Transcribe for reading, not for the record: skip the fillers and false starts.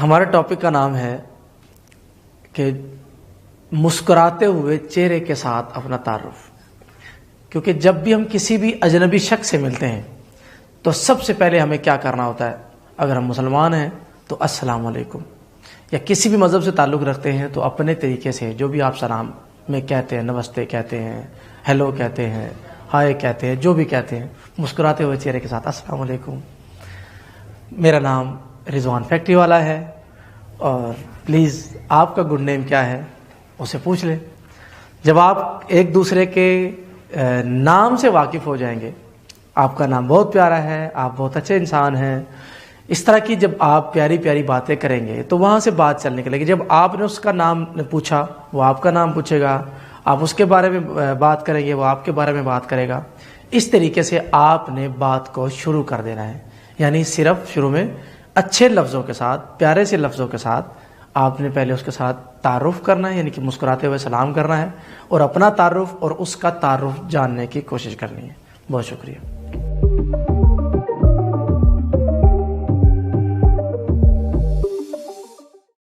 ہمارے ٹاپک کا نام ہے کہ مسکراتے ہوئے چہرے کے ساتھ اپنا تعارف. کیونکہ جب بھی ہم کسی بھی اجنبی شخص سے ملتے ہیں تو سب سے پہلے ہمیں کیا کرنا ہوتا ہے؟ اگر ہم مسلمان ہیں تو السلام علیکم، یا کسی بھی مذہب سے تعلق رکھتے ہیں تو اپنے طریقے سے جو بھی آپ سلام میں کہتے ہیں، نمستے کہتے ہیں، ہیلو کہتے ہیں، ہائے کہتے ہیں، جو بھی کہتے ہیں، مسکراتے ہوئے چہرے کے ساتھ السلام علیکم، میرا نام رضوان فیکٹری والا ہے اور پلیز آپ کا گڈ نیم کیا ہے اسے پوچھ لیں. جب آپ ایک دوسرے کے نام سے واقف ہو جائیں گے، آپ کا نام بہت پیارا ہے، آپ بہت اچھے انسان ہیں، اس طرح کی جب آپ پیاری پیاری باتیں کریں گے تو وہاں سے بات چلنے کے لگے. جب آپ نے اس کا نام پوچھا وہ آپ کا نام پوچھے گا، آپ اس کے بارے میں بات کریں گے وہ آپ کے بارے میں بات کرے گا. اس طریقے سے آپ نے بات کو شروع کر دینا ہے. یعنی صرف شروع میں اچھے لفظوں کے ساتھ، پیارے سے لفظوں کے ساتھ آپ نے پہلے اس کے ساتھ تعارف کرنا ہے، یعنی کہ مسکراتے ہوئے سلام کرنا ہے، اور اپنا تعارف اور اس کا تعارف جاننے کی کوشش کرنی ہے. بہت شکریہ.